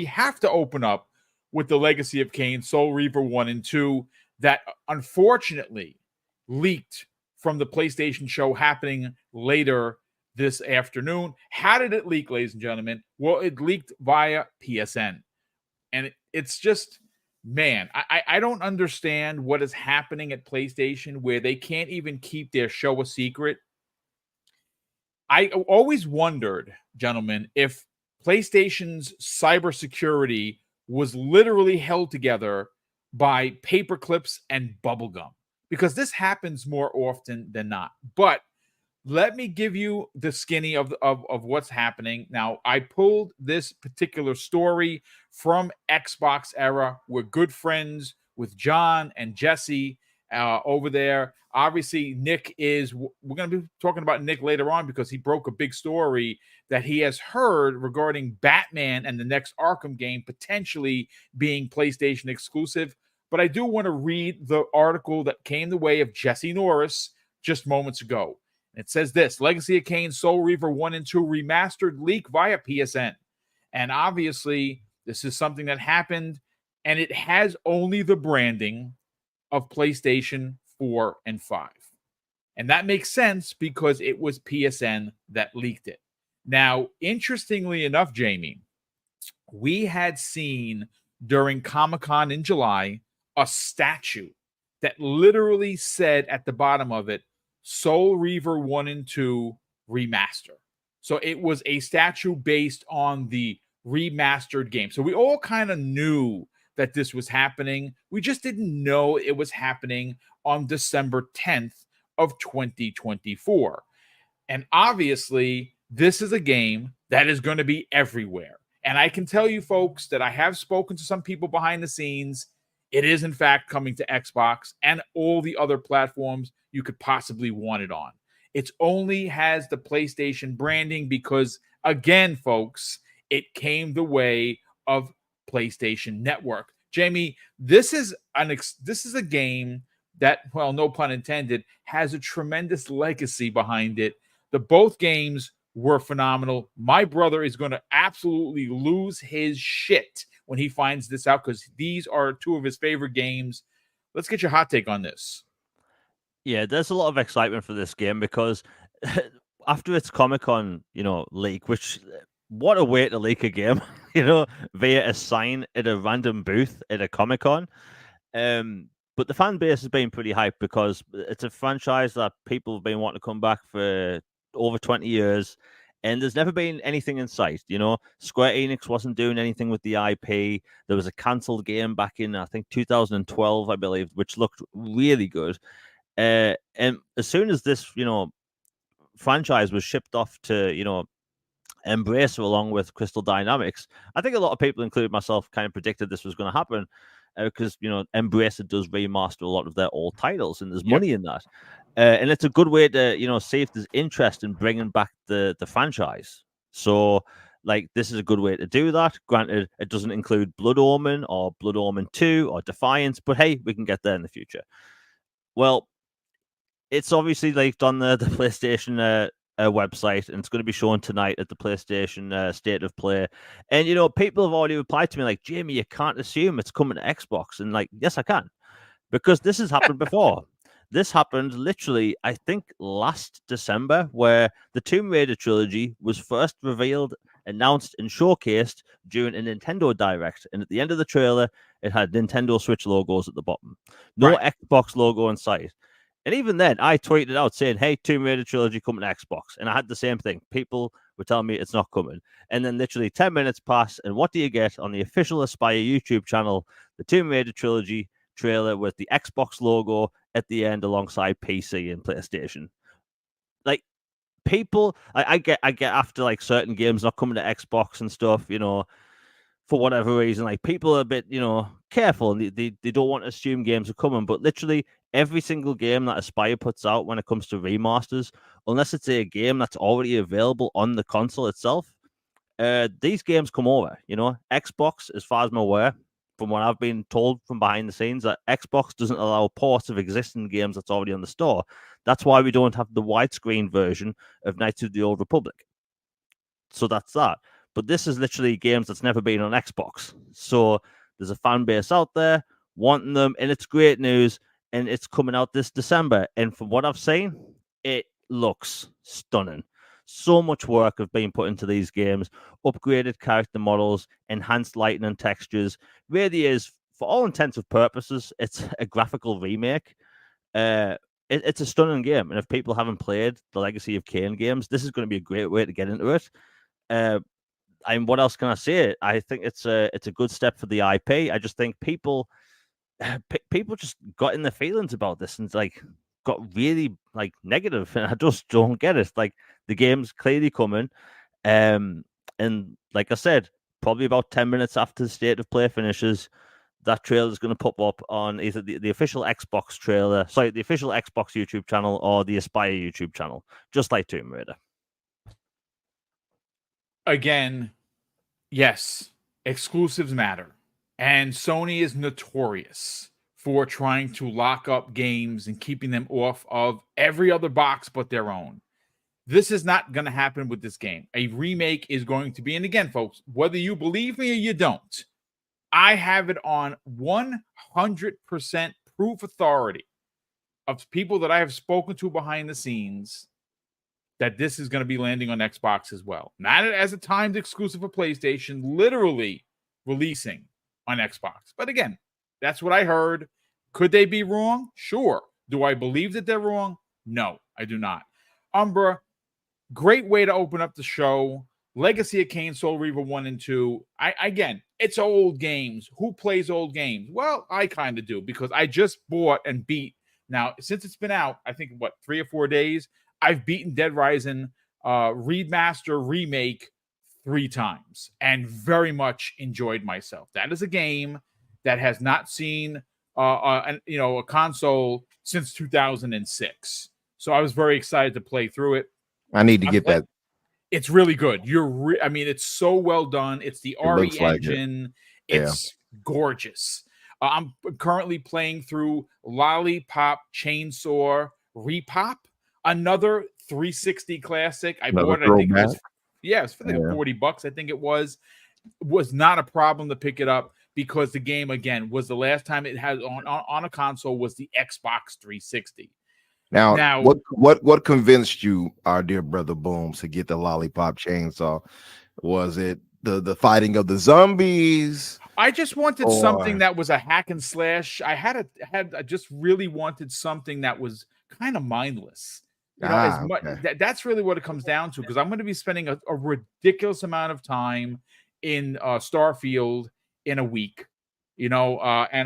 we have to open up with the Legacy of Kain, Soul Reaver 1 and 2, that unfortunately leaked from the PlayStation show happening later this afternoon. How did it leak, ladies and gentlemen? Well, it leaked via PSN. And it's just, man, I don't understand what is happening at PlayStation where they can't even keep their show a secret. I always wondered, gentlemen, if PlayStation's cybersecurity was literally held together by paper clips and bubblegum, because this happens more often than not. But let me give you the skinny of what's happening. Now, I pulled this particular story from Xbox Era. We're good friends with John and Jesse over there. Obviously, Nick is, we're going to be talking about Nick later on because he broke a big story that he has heard regarding Batman and the next Arkham game potentially being PlayStation exclusive. But I do want to read the article that came the way of Jesse Norris just moments ago. It says this: Legacy of Kain, Soul Reaver 1 and 2 remastered leak via PSN. And obviously, this is something that happened, and it has only the branding of PlayStation 4 and 5. And that makes sense because it was PSN that leaked it. Now, interestingly enough, Jamie, we had seen during Comic-Con in July a statue that literally said at the bottom of it, Soul Reaver 1 and 2 remaster. So it was a statue based on the remastered game. So we all kind of knew that this was happening. We just didn't know it was happening on December 10th of 2024. And obviously, this is a game that is going to be everywhere. And I can tell you folks that I have spoken to some people behind the scenes. It is, in fact, coming to Xbox and all the other platforms you could possibly want it on. It only has the PlayStation branding because, again, folks, it came the way of PlayStation Network. Jamie, this is a game that, well, no pun intended, has a tremendous legacy behind it. Both games were phenomenal. My brother is going to absolutely lose his shit when he finds this out because these are two of his favorite games. Let's get your hot take on this. Yeah, there's a lot of excitement for this game because after its Comic-Con, leak, which, what a way to leak a game, via a sign at a random booth at a Comic-Con. But the fan base has been pretty hyped because it's a franchise that people have been wanting to come back for over 20 years. And there's never been anything in sight, Square Enix wasn't doing anything with the IP. There was a cancelled game back in, I think, 2012, I believe, which looked really good. And as soon as this, franchise was shipped off to, Embracer along with Crystal Dynamics, I think a lot of people, including myself, kind of predicted this was going to happen because, Embracer does remaster a lot of their old titles and there's money in that. And it's a good way to, see if there's interest in bringing back the franchise. So, this is a good way to do that. Granted, it doesn't include Blood Omen or Blood Omen 2 or Defiance, but hey, we can get there in the future. Well, it's obviously leaked on the PlayStation website, and it's going to be shown tonight at the PlayStation State of Play. And, people have already replied to me like, Jamie, you can't assume it's coming to Xbox. And yes, I can, because this has happened before. This happened literally, I think, last December, where the Tomb Raider trilogy was first revealed, announced, and showcased during a Nintendo Direct. And at the end of the trailer, it had Nintendo Switch logos at the bottom. No Xbox logo in sight. And even then, I tweeted out saying, hey, Tomb Raider trilogy coming to Xbox. And I had the same thing. People were telling me it's not coming. And then literally 10 minutes pass, and what do you get on the official Aspire YouTube channel? The Tomb Raider trilogy trailer with the Xbox logo at the end alongside PC and PlayStation. People, I get after certain games not coming to Xbox and stuff, for whatever reason, people are a bit, careful, and they don't want to assume games are coming. But literally every single game that Aspire puts out when it comes to remasters, unless it's a game that's already available on the console itself, these games come over. Xbox, as far as I'm aware, from what I've been told from behind the scenes, that Xbox doesn't allow ports of existing games that's already on the store. That's why we don't have the widescreen version of Knights of the Old Republic. So that's that. But this is literally games that's never been on Xbox. So there's a fan base out there wanting them, and it's great news. And it's coming out this December. And from what I've seen, it looks stunning. So much work have been put into these games, upgraded character models, enhanced lighting and textures. Really is, for all intents and purposes, it's a graphical remake. It's a stunning game, and if people haven't played the Legacy of Kain games, this is going to be a great way to get into it. And what else can I say? I think it's a good step for the IP. I just think people just got in their feelings about this and like got really like negative, and I just don't get it. Like the game's clearly coming, and like I said, probably about 10 minutes after the state of play finishes, that trailer is going to pop up on either the official Xbox trailer, sorry, the official Xbox YouTube channel or the Aspire YouTube channel, just like Tomb Raider. Again, yes, exclusives matter. And Sony is notorious for trying to lock up games and keeping them off of every other box but their own. This is not going to happen with this game. A remake is going to be, and again, folks, whether you believe me or you don't, I have it on 100% proof authority of people that I have spoken to behind the scenes that this is going to be landing on Xbox as well. Not as a timed exclusive for PlayStation, literally releasing on Xbox. But again, that's what I heard. Could they be wrong? Sure. Do I believe that they're wrong? No, I do not. Umbra, great way to open up the show. Legacy of Kain, Soul Reaver 1 and 2. Again, it's old games. Who plays old games? Well, I kind of do because I just bought and beat. Now, since it's been out, I think, 3 or 4 days, I've beaten Dead Rising Remaster Remake 3 times and very much enjoyed myself. That is a game that has not seen a console since 2006. So I was very excited to play through it. I need to get that. It's really good. It's so well done. It's the RE engine. It's gorgeous. I'm currently playing through Lollipop Chainsaw Repop, another 360 classic. I bought it. I think it was, it's for $40. I think it was not a problem to pick it up because the game again was the last time it had on a console was the Xbox 360. Now, what convinced you, our dear brother Booms, to get the Lollipop Chainsaw? Was it the fighting of the zombies? I just wanted something that was a hack and slash. I just really wanted something that was kind of mindless. That's really what it comes down to, because I'm going to be spending a ridiculous amount of time in Starfield in a week, and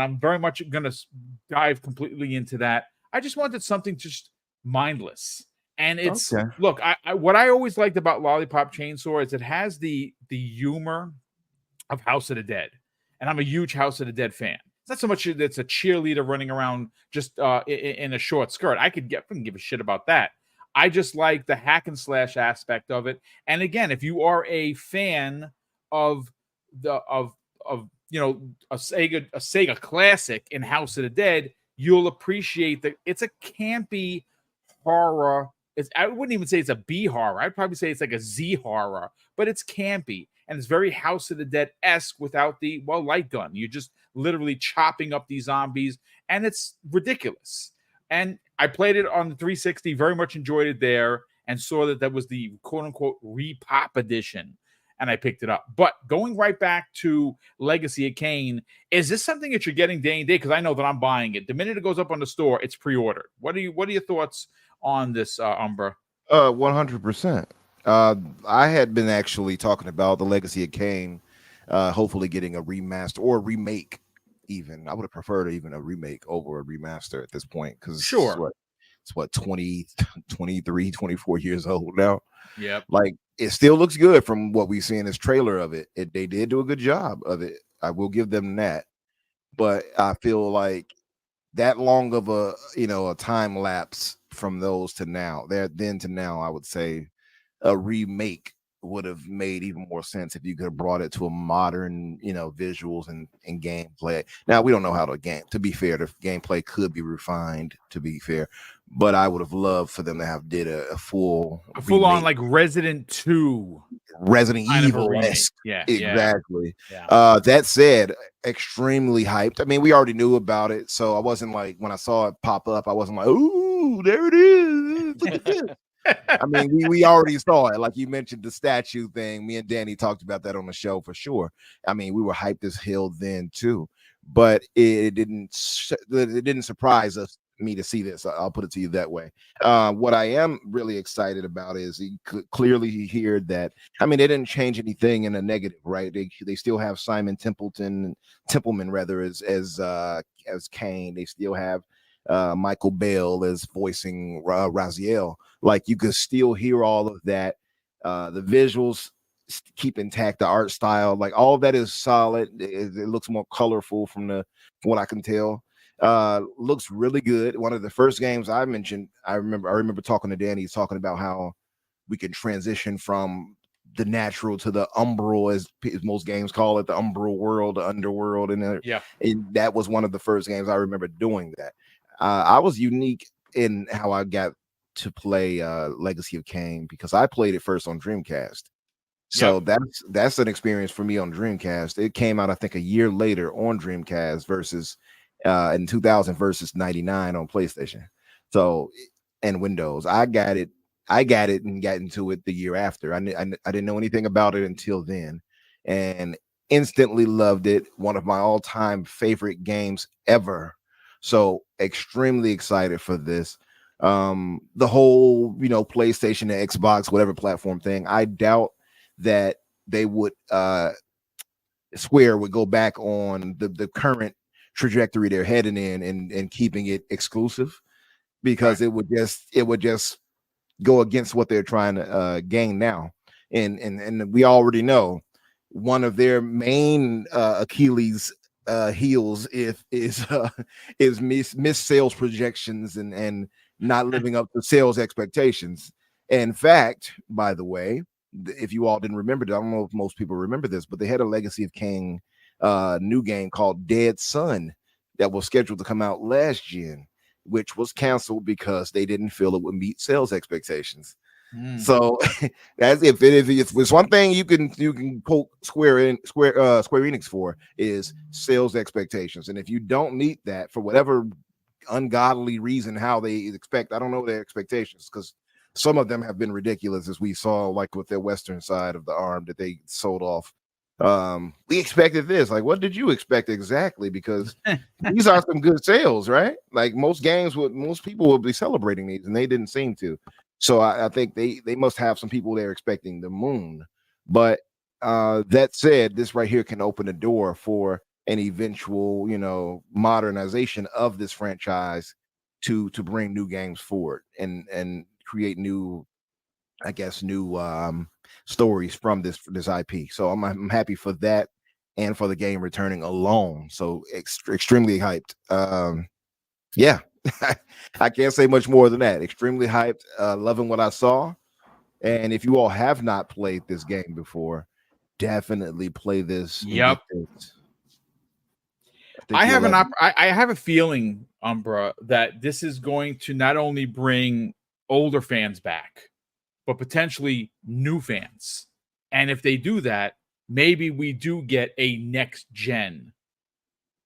I'm very much going to dive completely into that. I just wanted something just mindless. And it's look, what I always liked about Lollipop Chainsaw is it has the humor of House of the Dead. And I'm a huge House of the Dead fan. It's not so much that it's a cheerleader running around just in a short skirt. I couldn't give a shit about that. I just like the hack and slash aspect of it. And again, if you are a fan of a Sega classic in House of the Dead, you'll appreciate that it's a campy horror. I wouldn't even say it's a B horror. I'd probably say it's like a Z horror, but it's campy and it's very House of the Dead-esque without the light gun. You're just literally chopping up these zombies, and it's ridiculous. And I played it on the 360, very much enjoyed it there, and saw that was the quote-unquote repop edition, and I picked it up. But going right back to Legacy of Kain, is this something that you're getting day and day? Because I know that I'm buying it. The minute it goes up on the store, it's pre-ordered. What are your thoughts on this, Umbra? 100%. I had been actually talking about the Legacy of Kain, hopefully getting a remaster or a remake. Even I would have preferred even a remake over a remaster at this point, because it's what 20, 23, 24 years old now. Yep. Like, it still looks good from what we see in this trailer of it. They did do a good job of it. I will give them that. But I feel like that long of a time lapse from those to now, I would say a remake would have made even more sense if you could have brought it to a modern, visuals and gameplay. Now we don't know how to be fair, the gameplay could be refined, to be fair, but I would have loved for them to have did a full on like Resident 2 Resident kind of a Evil. remake. Yeah, exactly. yeah. That said, extremely hyped. I mean, we already knew about it, so I wasn't like, when I saw it pop up, I wasn't like, ooh, there it is. Look at this. I mean, we already saw it. Like you mentioned, the statue thing. Me and Danny talked about that on the show for sure. I mean, we were hyped as hell then too, but it didn't surprise me to see this. I'll put it to you that way. What I am really excited about is you could clearly hear that. I mean, they didn't change anything in a negative, right? They still have Simon Templeman rather as Kain. They still have Michael Bell as voicing Raziel. Like you could still hear all of that. The visuals keep intact, the art style, like all of that is solid. It looks more colorful from what I can tell. Looks really good. One of the first games I mentioned, I remember talking to Danny, talking about how we can transition from the natural to the umbral, as most games call it, the umbral world, the underworld, and that was one of the first games I remember doing that. I was unique in how I got to play Legacy of Kain because I played it first on Dreamcast. So that's an experience for me on Dreamcast. It came out, I think, a year later on Dreamcast versus in 2000 versus 99 on PlayStation. So, and Windows. I got it and got into it the year after. I didn't know anything about it until then, and instantly loved it. One of my all-time favorite games ever. So extremely excited for this. The whole, PlayStation and Xbox, whatever platform thing, I doubt that they would Square would go back on the current trajectory they're heading in and keeping it exclusive, because it would just go against what they're trying to gain now. And we already know one of their main Achilles heels is missed sales projections and not living up to sales expectations. In fact, by the way, if you all didn't remember, I don't know if most people remember this, but they had a Legacy of Kain new game called Dead Sun that was scheduled to come out last gen, which was canceled because they didn't feel it would meet sales expectations. So that's if it's one thing you can poke Square Enix for, is sales expectations. And if you don't meet that for whatever ungodly reason, how they expect, I don't know their expectations, because some of them have been ridiculous, as we saw, like with their Western side of the arm that they sold off. We expected this. Like, what did you expect exactly? Because these are some good sales, right? Like most people would be celebrating these, and they didn't seem to. So I think they must have some people there expecting the moon. But that said, this right here can open the door for an eventual, modernization of this franchise to bring new games forward and create new, I guess, new stories from this IP. So I'm happy for that and for the game returning alone. So extremely hyped. Yeah, I can't say much more than that. Extremely hyped. Loving what I saw. And if you all have not played this game before, definitely play this. Yep. I have a feeling, Umbra, that this is going to not only bring older fans back, but potentially new fans. And if they do that, maybe we do get a next gen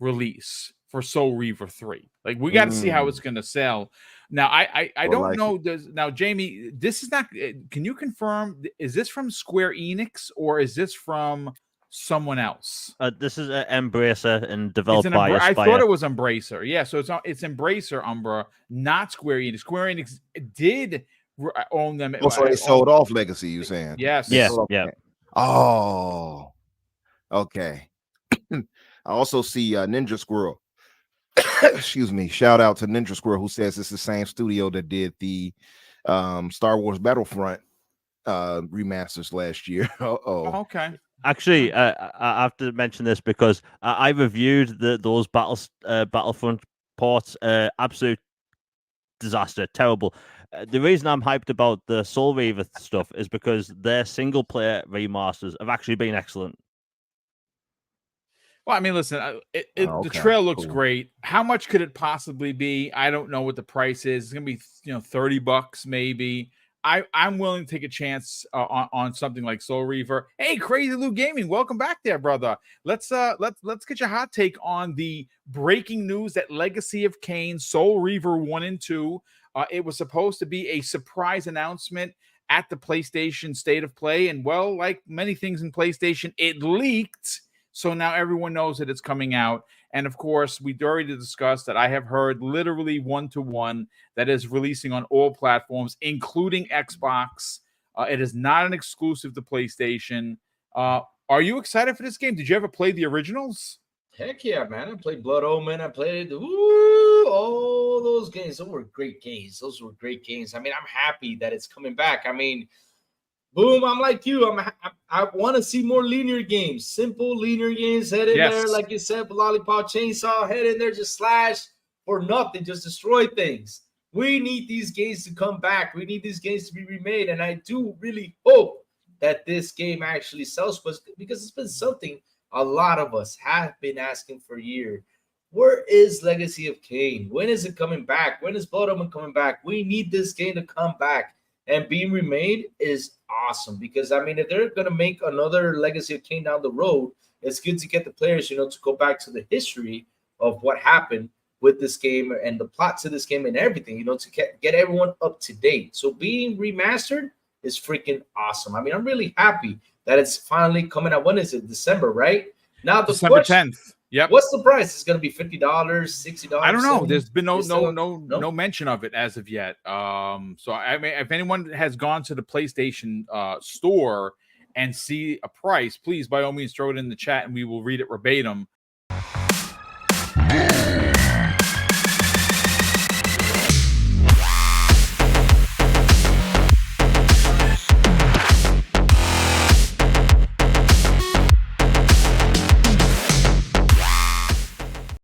release for Soul Reaver 3. Like, we got to see how it's going to sell. Now, I don't know. Now, Jamie, this is not. Can you confirm? Is this from Square Enix or is this from someone else? This is Embracer and developed by Aspyr. I thought it was Embracer. Yeah, so it's Embracer, Umbra, not Square Enix. Square Enix did own them. Also, they sold off Legacy, you saying? Yes. Yeah. Oh, okay. I also see Ninja Squirrel. Excuse me. Shout out to Ninja Squirrel, who says it's the same studio that did the Star Wars Battlefront remasters last year. Okay. Actually, I have to mention this because I reviewed those Battlefront ports. Absolute disaster, terrible. the reason I'm hyped about the Soul Reaver stuff is because their single player remasters have actually been excellent. Well, I mean, listen, the Okay, trail looks cool. great. How much could it possibly be? I don't know what the price is. It's gonna be, $30 maybe. I'm willing to take a chance on something like Soul Reaver. Hey, Crazy Lou Gaming, welcome back there, brother. Let's get your hot take on the breaking news that Legacy of Kain, Soul Reaver 1 and 2. It was supposed to be a surprise announcement at the PlayStation State of Play, and well, like many things in PlayStation, it leaked. So now everyone knows that it's coming out. And of course, we already discussed that I have heard literally 1-to-1 that is releasing on all platforms, including Xbox. It is not an exclusive to PlayStation. Are you excited for this game? Did you ever play the originals? Heck yeah, man. I played Blood Omen. I played all those games. Those were great games. I mean, I'm happy that it's coming back. I mean, Boom, I'm like you. I want to see more linear games, simple linear games. Head in there, like you said, lollipop chainsaw. Head in there, just slash for nothing, just destroy things. We need these games to come back. We need these games to be remade, and I do really hope that this game actually sells, because it's been something a lot of us have been asking for years. Where is Legacy of Kain? When is it coming back? When is Blood Omen coming back? We need this game to come back. And being remade is awesome, because I mean, if they're gonna make another Legacy of Kain down the road, it's good to get the players, to go back to the history of what happened with this game and the plot to this game and everything, to get everyone up to date. So being remastered is freaking awesome. I mean, I'm really happy that it's finally coming out. When is it? December, right? Now the December question, 10th. Yep. What's the price? It's going to be $50, $60. I don't know. There's been Nope. no mention of it as of yet. So I mean, if anyone has gone to the PlayStation store and see a price, please by all means throw it in the chat and we will read it verbatim.